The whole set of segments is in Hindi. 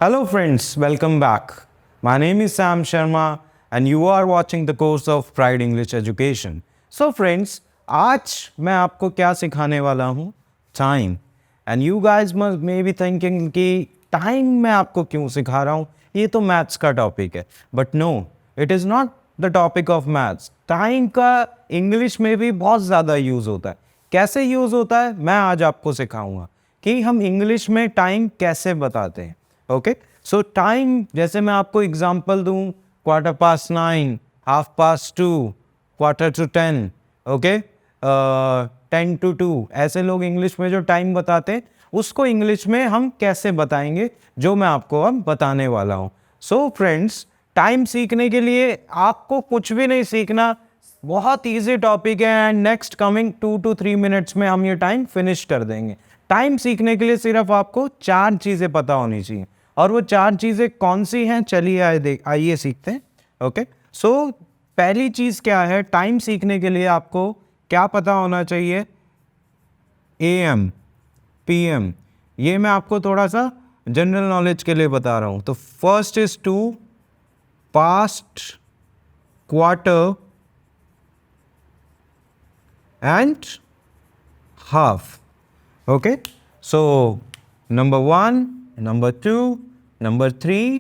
Hello friends, welcome back. My name is Sam Sharma and you are watching the course of Pride English Education. So friends, आज मैं आपको क्या सिखाने वाला हूँ? Time. And you guys may be thinking कि time मैं आपको क्यों सिखा रहा हूँ? ये तो मैथ्स का टॉपिक है. But no, it is not the topic of maths. Time का इंग्लिश में भी बहुत ज़्यादा यूज़ होता है. कैसे यूज़ होता है? मैं आज आपको सिखाऊंगा कि हम इंग्लिश में टाइम कैसे बताते हैं. ओके, सो टाइम जैसे मैं आपको एग्जांपल दूं, 9:15, 2:30, 1:45, ओके, 1:50, ऐसे लोग इंग्लिश में जो टाइम बताते हैं उसको इंग्लिश में हम कैसे बताएंगे, जो मैं आपको अब बताने वाला हूं. सो फ्रेंड्स, टाइम सीखने के लिए आपको कुछ भी नहीं सीखना, बहुत इजी टॉपिक है and next coming 2 to 3 minutes में हम ये टाइम फिनिश कर देंगे. टाइम सीखने के लिए सिर्फ आपको 4 चीज़ें पता होनी चाहिए, और वो 4 चीज़ें कौन सी हैं, चलिए आइए सीखते हैं. ओके, सो पहली चीज़ क्या है, टाइम सीखने के लिए आपको क्या पता होना चाहिए? AM, PM. ये मैं आपको थोड़ा सा जनरल नॉलेज के लिए बता रहा हूँ. तो first is to, past, quarter and half. Okay, so number 1, number 2, number 3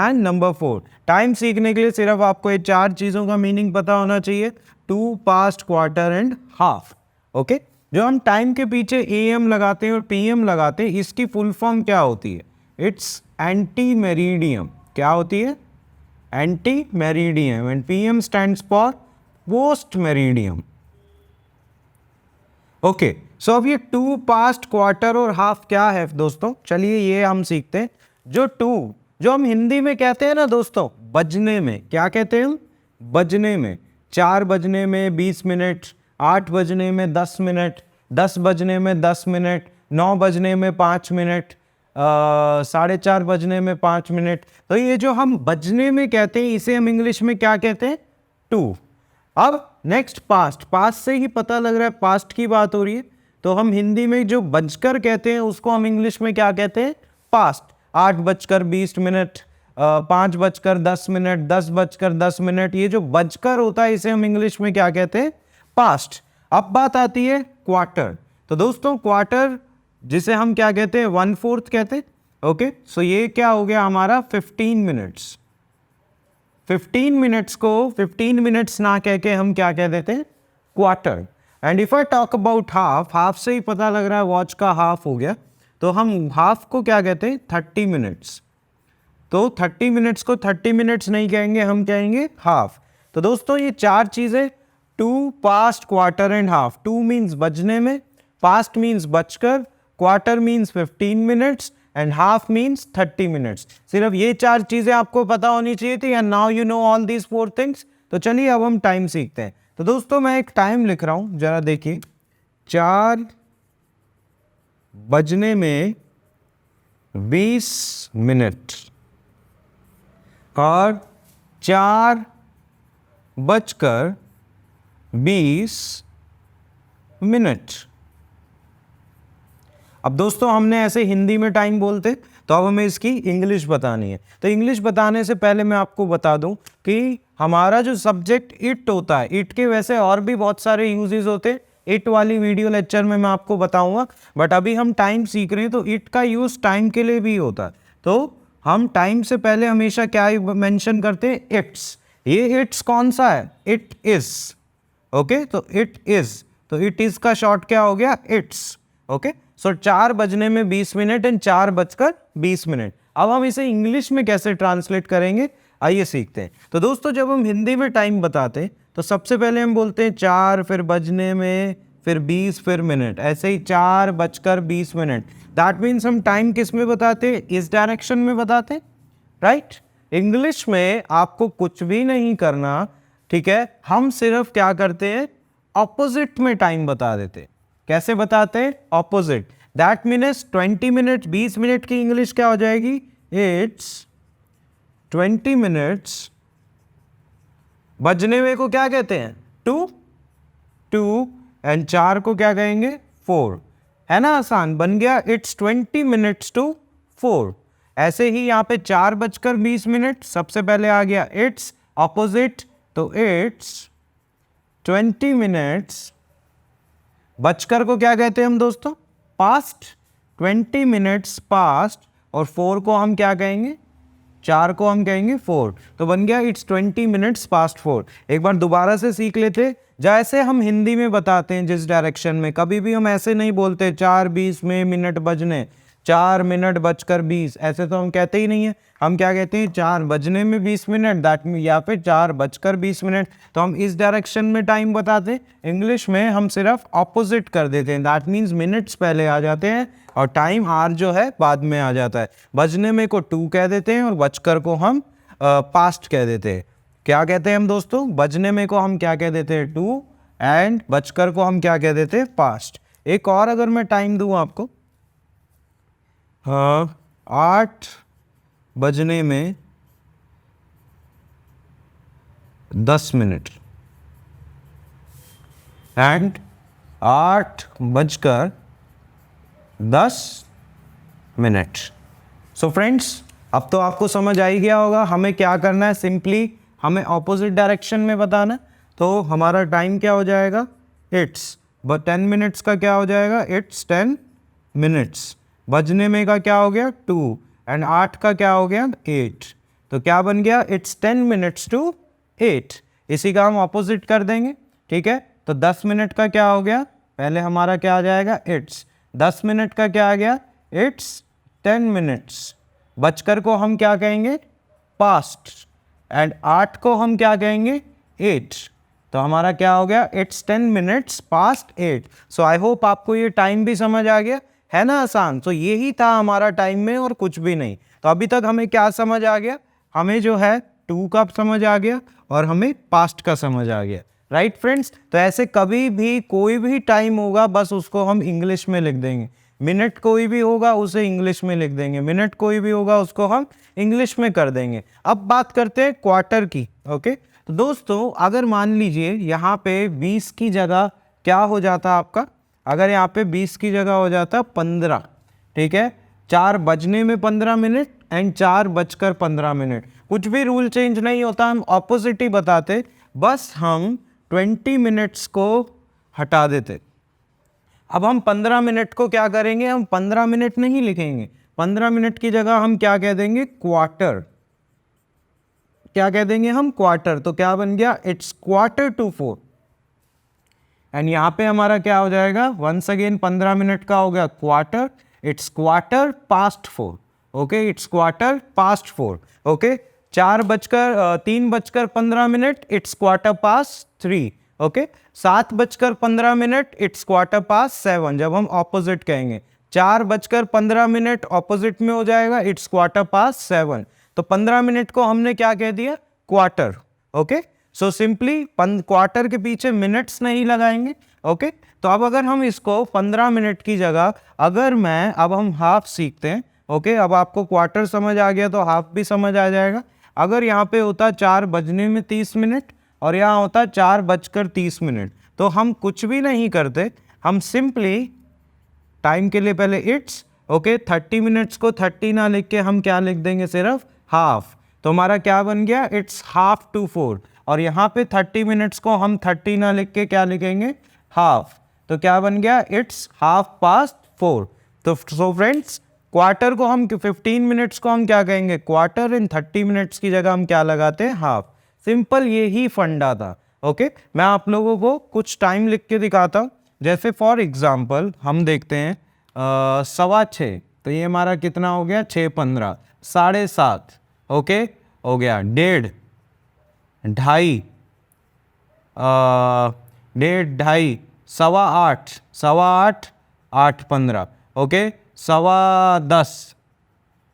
and number 4. Time सीखने के लिए सिर्फ आपको ये 4 चीज़ों का मीनिंग पता होना चाहिए: to, past, quarter and half. Okay, जो हम टाइम के पीछे AM लगाते हैं और PM लगाते हैं, इसकी फुल फॉर्म क्या होती है? It's ante meridiem. क्या होती है? Ante meridiem. And PM stands for post meridiem. Okay, so अब ये टू, पास्ट, क्वार्टर और हाफ क्या है दोस्तों? चलिए ये हम सीखते हैं. जो टू, जो हम हिंदी में कहते हैं ना दोस्तों, बजने में. क्या कहते हैं हम? बजने में. 4 बजने में 20 मिनट, 8 बजने में 10 मिनट, 10 बजने में 10 मिनट, 9 बजने में 5 मिनट, 4:30 बजने में 5 मिनट. तो ये जो हम बजने में कहते हैं, इसे हम इंग्लिश में क्या कहते हैं? टू. अब नेक्स्ट पास्ट. पास्ट से ही पता लग रहा है पास्ट की बात हो रही है, तो हम हिंदी में जो बजकर कहते हैं उसको हम इंग्लिश में क्या कहते हैं? पास्ट. 8:20, 5:10, 10:10. ये जो बजकर होता है इसे हम इंग्लिश में क्या कहते हैं? पास्ट. अब बात आती है क्वार्टर. तो दोस्तों क्वार्टर जिसे हम क्या कहते हैं? 1/4 कहते हैं. ओके, सो ये क्या हो गया हमारा? 15 मिनट्स. 15 मिनट्स को 15 मिनट्स ना कह के हम क्या कह देते हैं? Quarter. And if I talk about half, half से ही पता लग रहा है वॉच का हाफ हो गया, तो हम हाफ को क्या कहते हैं? 30 मिनट्स. तो 30 मिनट्स को 30 मिनट्स नहीं कहेंगे, हम कहेंगे हाफ. तो दोस्तों ये 4 चीज़ें, to, past, quarter and half. To means बजने में, पास्ट मीन्स बजकर, quarter means 15 minutes and half means 30 minutes. सिर्फ ये 4 चीज़ें आपको पता होनी चाहिए थी, and now you know all these 4 things. तो चलिए अब हम टाइम सीखते हैं. तो दोस्तों मैं एक टाइम लिख रहा हूँ, जरा देखिए. 4 बजने में 20 मिनट और 4 बजकर 20 मिनट. अब दोस्तों हमने ऐसे हिंदी में टाइम बोलते, तो अब हमें इसकी इंग्लिश बतानी है. तो इंग्लिश बताने से पहले मैं आपको बता दूं कि हमारा जो सब्जेक्ट इट होता है, इट के वैसे और भी बहुत सारे यूजेस होते हैं. इट वाली वीडियो लेक्चर में मैं आपको बताऊंगा, बट अभी हम टाइम सीख रहे हैं, तो इट का यूज टाइम के लिए भी होता है. तो हम टाइम से पहले हमेशा क्या मेंशन करते हैं? इट्स. ये इट्स कौन सा है? It is. ओके, तो इट इज, तो इट इज का शॉर्ट क्या हो गया? इट्स. ओके, सो 4 बजने में 20 मिनट एंड 4:20 मिनट. अब हम इसे इंग्लिश में कैसे ट्रांसलेट करेंगे, आइए सीखते हैं. तो दोस्तों जब हम हिंदी में टाइम बताते हैं, तो सबसे पहले हम बोलते हैं 4, फिर बजने में, फिर 20, फिर मिनट. ऐसे ही 4:20 मिनट. दैट मीन्स हम टाइम किस में बताते हैं? इस डायरेक्शन में बताते हैं, राइट? इंग्लिश में आपको कुछ भी नहीं करना, ठीक है. हम सिर्फ क्या करते हैं? ऑपोजिट में टाइम बता देते हैं. कैसे बताते हैं? Opposite. That means 20 minute, 20 minute की इंग्लिश क्या हो जाएगी? It's 20 minutes. बजने में को क्या कहते हैं? टू. एंड 4 को क्या कहेंगे? 4. है ना आसान? बन गया इट्स 20 मिनट्स to 4. ऐसे ही यहाँ पे 4:20, सबसे पहले आ गया इट्स ऑपोजिट, तो इट्स 20 मिनट्स। बचकर को क्या कहते हैं हम दोस्तों? पास्ट। 20 मिनट्स पास्ट, और 4 को हम क्या कहेंगे? 4 को हम कहेंगे 4। तो बन गया इट्स 20 मिनट्स पास्ट 4। एक बार दोबारा से सीख लेते, जैसे हम हिंदी में बताते हैं जिस डायरेक्शन में, कभी भी हम ऐसे नहीं बोलते 4:20 में मिनट बजने, 4 मिनट बजकर 20, ऐसे तो हम कहते ही नहीं है। हम क्या कहते हैं? 4 बजने में 20 मिनट, दैट मीन या फिर 4 बजकर 20 मिनट। तो हम इस डायरेक्शन में टाइम बताते हैं। इंग्लिश में हम सिर्फ ऑपोजिट कर देते हैं, दैट मीन्स मिनट्स पहले आ जाते हैं और टाइम आर जो है बाद में आ जाता है। बजने में को 2 कह देते हैं और बजकर को हम पास्ट कह देते हैं। क्या कहते हैं हम दोस्तों? बजने में को हम क्या कह देते हैं? 2, एंड बजकर को हम क्या कह देते हैं? पास्ट। एक और अगर मैं टाइम दूं आपको, 8 बजने में 10 मिनट एंड 8 बजकर 10 मिनट। सो फ्रेंड्स, अब तो आपको समझ आ ही गया होगा हमें क्या करना है। सिंपली हमें ऑपोजिट डायरेक्शन में बताना। तो हमारा टाइम क्या हो जाएगा? इट्स 10 मिनट्स का क्या हो जाएगा? It's 10 minutes. बजने में का क्या हो गया? 2, एंड 8 का क्या हो गया? 8। तो क्या बन गया? It's 10 minutes to 8। इसी का हम ऑपोजिट कर देंगे, ठीक है। तो 10 मिनट का क्या हो गया? पहले हमारा क्या आ जाएगा? इट्स। 10 मिनट का क्या आ गया? It's 10 minutes. बजकर को हम क्या कहेंगे? पास्ट। एंड 8 को हम क्या कहेंगे? 8। तो हमारा क्या हो गया? It's 10 minutes past 8। So I hope आपको ये टाइम भी समझ आ गया, है ना आसान। तो यही था हमारा टाइम में और कुछ भी नहीं। तो अभी तक हमें क्या समझ आ गया? हमें जो है 2 का समझ आ गया और हमें पास्ट का समझ आ गया, राइट फ्रेंड्स। तो ऐसे कभी भी कोई भी टाइम होगा बस उसको हम इंग्लिश में लिख देंगे। मिनट कोई भी होगा उसे इंग्लिश में लिख देंगे, मिनट कोई भी होगा उसको हम इंग्लिश में कर देंगे। अब बात करते हैं क्वार्टर की, ओके। तो दोस्तों अगर मान लीजिए यहाँ पे 20 की जगह क्या हो जाता आपका? अगर यहाँ पे 20 की जगह हो जाता 15, ठीक है। 4 बजने में 15 मिनट एंड 4 बजकर 15 मिनट। कुछ भी रूल चेंज नहीं होता, हम ऑपोजिट ही बताते, बस हम 20 मिनट्स को हटा देते। अब हम 15 मिनट को क्या करेंगे? हम 15 मिनट नहीं लिखेंगे, 15 मिनट की जगह हम क्या कह देंगे? क्वार्टर। क्या कह देंगे हम? क्वार्टर। तो क्या बन गया? इट्स 4:45। एंड यहाँ पे हमारा क्या हो जाएगा? वंस अगेन 15 मिनट का हो गया quarter, it's 4:15। Okay, it's 4:15। Okay, 3 बजकर 15 मिनट, इट्स 3:15। ओके, 7 बजकर 15 मिनट, इट्स 7:15 जब हम ऑपोजिट कहेंगे। 4 बजकर 15 मिनट ऑपोजिट में हो जाएगा, इट्स 7:15। तो 15 मिनट को हमने क्या कह दिया? Quarter. Okay, so simply quarter के पीछे मिनट्स नहीं लगाएंगे। ओके, तो अब अगर हम इसको 15 मिनट की जगह अब हम हाफ सीखते हैं। ओके, अब आपको क्वार्टर समझ आ गया तो हाफ भी समझ आ जाएगा। अगर यहाँ पे होता 4 बजने में 30 मिनट और यहाँ होता 4 बजकर 30 मिनट, तो हम कुछ भी नहीं करते, हम सिंपली टाइम के लिए पहले इट्स, ओके, 30 मिनट्स को 30 ना लिख के हम क्या लिख देंगे? सिर्फ हाफ। तो हमारा क्या बन गया? इट्स 3:30। और यहाँ पे 30 मिनट्स को हम 30 ना लिख के क्या लिखेंगे? हाफ। तो क्या बन गया? इट्स 4:30। तो सो फ्रेंड्स, क्वार्टर को हम 15 मिनट्स को हम क्या कहेंगे? क्वार्टर। इन 30 मिनट्स की जगह हम क्या लगाते हैं? हाफ। सिंपल यही फंडा था। ओके, मैं आप लोगों को कुछ टाइम लिख के दिखाता हूँ। जैसे फॉर एग्जाम्पल हम देखते हैं 6:15, तो ये हमारा कितना हो गया? 6:15। 7:30 ओके हो गया। 1:30, 2:30, 1:30, 8:15, 8:15, 8:15 ओके। 10:15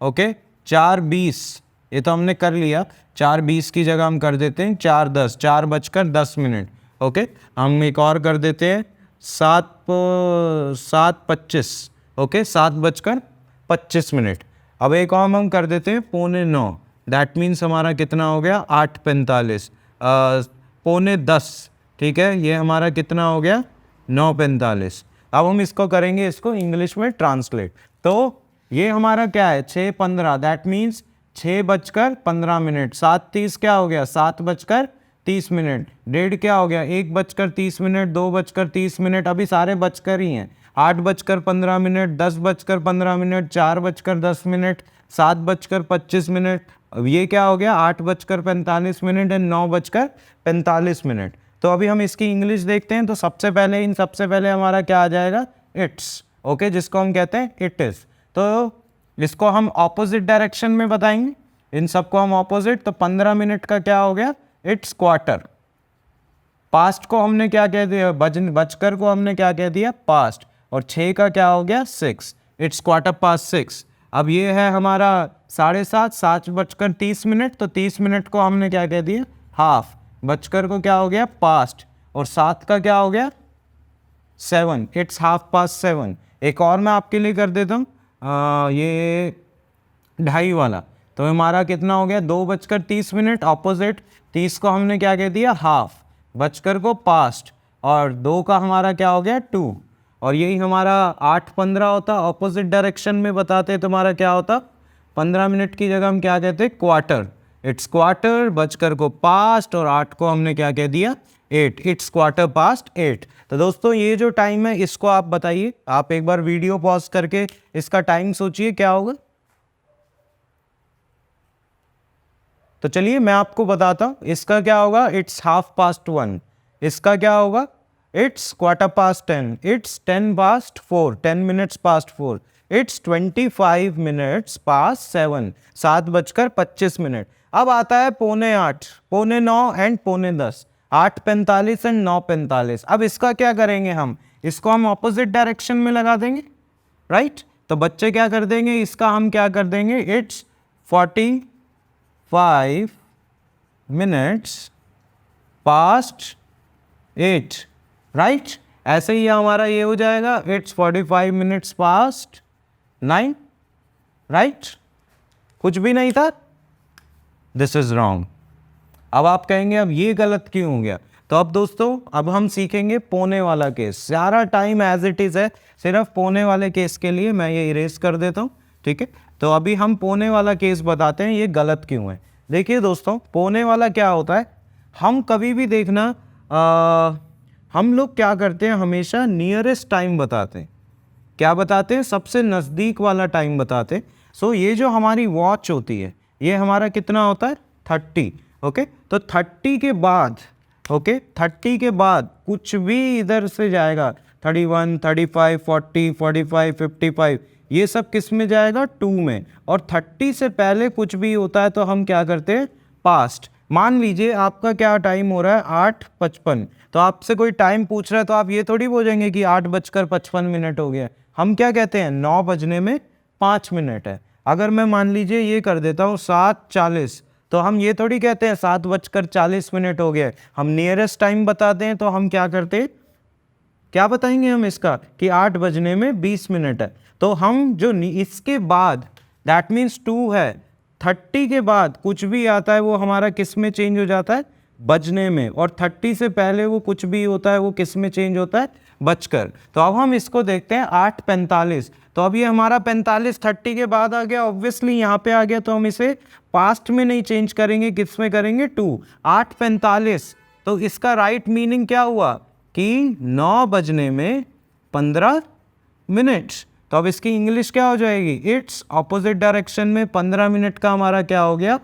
ओके। 4:20 ये तो हमने कर लिया, 4:20 की जगह हम कर देते हैं 4:10, 4 बजकर 10 मिनट ओके। हम एक और कर देते हैं 7:25 ओके, 7 बजकर 25 मिनट। अब एक और हम कर देते हैं 9:15, दैट मीन्स हमारा कितना हो गया? 8:45, 9:45 ठीक है, ये हमारा कितना हो गया? 9:45। अब हम इसको करेंगे, इसको इंग्लिश में ट्रांसलेट। तो ये हमारा क्या है 6:15, दैट मीन्स 6:15। 7:30 क्या हो गया 7:30। 1:30 क्या हो गया 1:30। 2:30। अभी सारे बजकर ही हैं। 8:15, 10:15, 4:10, 7:25। अब ये क्या हो गया 8:45 एंड 9:45। तो अभी हम इसकी इंग्लिश देखते हैं। तो सबसे पहले हमारा क्या आ जाएगा इट्स, ओके, जिसको हम कहते हैं इट इज। तो इसको हम ऑपोजिट डायरेक्शन में बताएंगे, इन सबको हम ऑपोजिट। तो 15 मिनट का क्या हो गया इट्स क्वार्टर। पास्ट को हमने क्या कह दिया बजकर को हमने क्या कह दिया पास्ट। और 6 का क्या हो गया 6, इट्स 6:15। अब ये है हमारा 7:30, 7:30। तो 30 मिनट को हमने क्या कह दिया हाफ। बजकर को क्या हो गया पास्ट। और 7 का क्या हो गया 7, इट्स 7:30। एक और मैं आपके लिए कर देता हूँ, ये 2:30 वाला। तो हमारा कितना हो गया 2:30 ऑपोजिट। 30 को हमने क्या कह दिया हाफ, बजकर को पास्ट। और 2 का हमारा क्या हो गया 2। और यही हमारा 8:15 होता, ऑपोजिट डायरेक्शन में बताते तुम्हारा क्या होता 15 मिनट की जगह हम क्या कहते क्वार्टर। इट्स क्वार्टर, बजकर को पास्ट, और 8 को हमने क्या कह दिया 8, इट्स 8:15। तो दोस्तों ये जो टाइम है इसको आप बताइए, आप एक बार वीडियो पॉज करके इसका टाइम सोचिए क्या होगा। तो चलिए मैं आपको बताता हूं इसका क्या होगा इट्स 1:30। इसका क्या होगा it's 10:15, it's 10:04, 10 minutes past 4, it's 25 minutes past 7, 7:25। अब आता है 7:45, 7:45 एंड 9:10, 8:45 एंड 9:45। अब इसका क्या करेंगे हम, इसको हम ऑपोजिट डायरेक्शन में लगा देंगे, राइट। तो बच्चे क्या कर देंगे, इसका हम क्या कर देंगे इट्स 45 मिनट्स पास्ट 8, राइट। ऐसे ही हमारा ये हो जाएगा इट्स 45 मिनट्स पास्ट 9, राइट। कुछ भी नहीं था, दिस इज रॉन्ग। अब आप कहेंगे अब ये गलत क्यों हो गया। तो अब दोस्तों अब हम सीखेंगे पौने वाला केस। सारा टाइम एज इट इज है, सिर्फ पौने वाले केस के लिए मैं ये इरेज कर देता हूँ, ठीक है। तो अभी हम पौने वाला केस बताते हैं ये गलत क्यों है। देखिए दोस्तों पौने वाला क्या होता है, हम कभी भी देखना हम लोग क्या करते हैं हमेशा नियरेस्ट टाइम बताते हैं। क्या बताते हैं, सबसे नज़दीक वाला टाइम बताते हैं। सो ये जो हमारी वॉच होती है ये हमारा कितना होता है 30, ओके। तो 30 के बाद, ओके, 30 के बाद कुछ भी इधर से जाएगा 31, 35, 40, 45, 55, ये सब किस में जाएगा 2 में। और 30 से पहले कुछ भी होता है तो हम क्या करते हैं पास्ट। मान लीजिए आपका क्या टाइम हो रहा है 8:55, तो आपसे कोई टाइम पूछ रहा है तो आप ये थोड़ी बोलेंगे कि 8:55 हो गया। हम क्या कहते हैं 9 बजने में 5 मिनट है। अगर मैं मान लीजिए ये कर देता हूँ 7:40, तो हम ये थोड़ी कहते हैं 7:40 हो गया। हम नियरेस्ट टाइम बताते हैं तो हम क्या करते हैं, क्या बताएंगे हम इसका कि 8 बजने में 20 मिनट है। तो हम जो इसके बाद दैट मीन्स 2 है, 30 के बाद कुछ भी आता है वो हमारा किस में चेंज हो जाता है बजने में। और 30 से पहले वो कुछ भी होता है वो किस में चेंज होता है बजकर। तो अब हम इसको देखते हैं 8:45। तो अब ये हमारा 45 30 के बाद आ गया, ऑब्वियसली यहाँ पे आ गया। तो हम इसे पास्ट में नहीं चेंज करेंगे, किस में करेंगे 2, 8:45। तो इसका राइट मीनिंग क्या हुआ कि 9 बजने में 15 मिनट्स। तो अब इसकी इंग्लिश क्या हो जाएगी, इट्स ऑपोजिट डायरेक्शन में 15 मिनट का हमारा क्या हो गया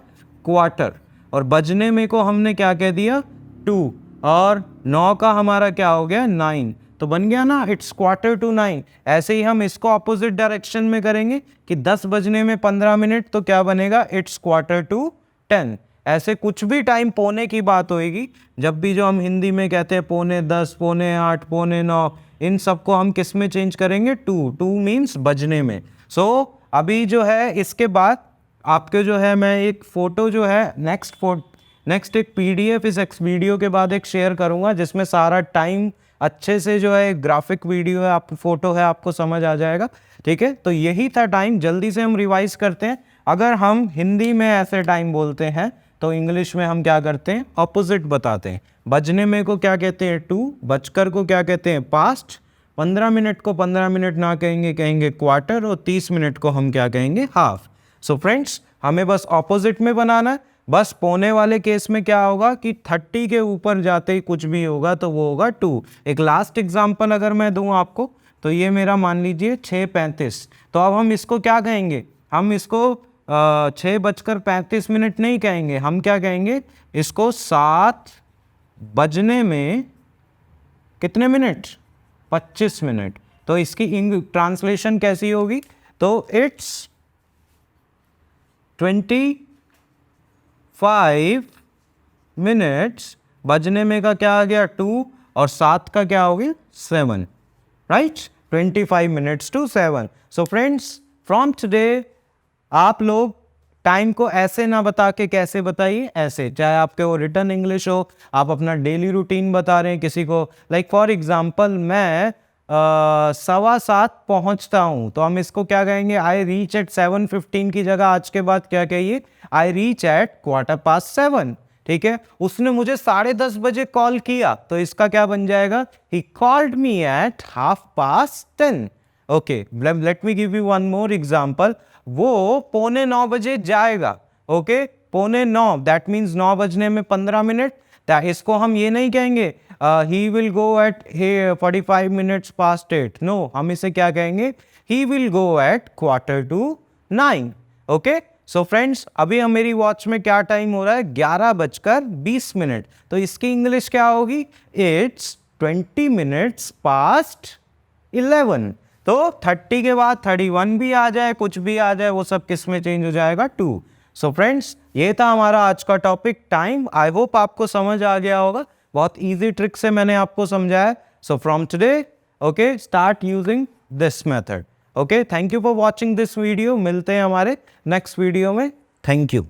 क्वार्टर। और बजने में को हमने क्या कह दिया 2, और 9 का हमारा क्या हो गया 9। तो बन गया ना इट्स 8:45। ऐसे ही हम इसको ऑपोजिट डायरेक्शन में करेंगे कि 10 बजने में 15 मिनट, तो क्या बनेगा इट्स 9:45। ऐसे कुछ भी टाइम पौने की बात होएगी, जब भी जो हम हिंदी में कहते हैं 9:45, 9:45, 9:45, इन सबको हम किस में चेंज करेंगे 2 मीन्स बजने में। सो अभी जो है इसके बाद आपके जो है मैं एक फ़ोटो जो है नेक्स्ट एक PDF इस वीडियो के बाद एक शेयर करूँगा, जिसमें सारा टाइम अच्छे से जो है ग्राफिक वीडियो है, आप फोटो है, आपको समझ आ जाएगा, ठीक है। तो यही था टाइम। जल्दी से हम रिवाइज करते हैं। अगर हम हिंदी में ऐसे टाइम बोलते हैं तो इंग्लिश में हम क्या करते हैं ऑपोजिट बताते हैं। बजने में को क्या कहते हैं 2, बजकर को क्या कहते हैं पास्ट, 15 मिनट को 15 मिनट ना कहेंगे, कहेंगे क्वार्टर, और 30 मिनट को हम क्या कहेंगे, हाफ। सो फ्रेंड्स, हमें बस ऑपोजिट में बनाना है। बस पौने वाले केस में क्या होगा कि 30 के ऊपर जाते ही कुछ भी होगा तो वो होगा 2। एक लास्ट एग्जांपल अगर मैं दूं आपको, तो ये मेरा मान लीजिए 6:35, तो अब हम इसको क्या कहेंगे, हम इसको 6:35 नहीं कहेंगे, हम क्या कहेंगे, इसको 7 बजने में कितने मिनट, 25 मिनट। तो इसकी ट्रांसलेशन कैसी होगी, तो इट्स 25 मिनट्स, बजने में का क्या आ गया 2, और 7 का क्या हो गया 7, right. 25 minutes to 7। So friends, from today आप लोग टाइम को ऐसे ना बता के कैसे बताइए, ऐसे, चाहे आपके वो रिटर्न इंग्लिश हो, आप अपना डेली रूटीन बता रहे हैं किसी को, लाइक फॉर एग्जांपल मैं 7:15 पहुंचता हूं, तो हम इसको क्या कहेंगे, आई रीच एट 7:15 की जगह आज के बाद क्या कहिए, आई रीच एट 7:15। ठीक है, उसने मुझे 10:30 बजे कॉल किया, तो इसका क्या बन जाएगा, he called me at 10:30। Okay, let me give you one more example. वो 8:45 बजे जाएगा, ओके, 8:45, दैट मीन्स 9 बजने में 15 मिनट। इसको हम ये नहीं कहेंगे he will go at 45 minutes past 8, no, हम इसे क्या कहेंगे, he will go at 8:45। Okay, so friends, अभी हम मेरी वॉच में क्या टाइम हो रहा है, 11:20। तो इसकी इंग्लिश क्या होगी, इट्स 20 मिनट्स पास्ट 11। तो 30 के बाद 31 भी आ जाए, कुछ भी आ जाए, वो सब किस में चेंज हो जाएगा, 2। सो फ्रेंड्स, ये था हमारा आज का टॉपिक टाइम। आई होप आपको समझ आ गया होगा, बहुत इजी ट्रिक से मैंने आपको समझाया। So from today, okay, start using this method. Okay, thank you for watching this video. मिलते हैं हमारे नेक्स्ट वीडियो में। Thank you.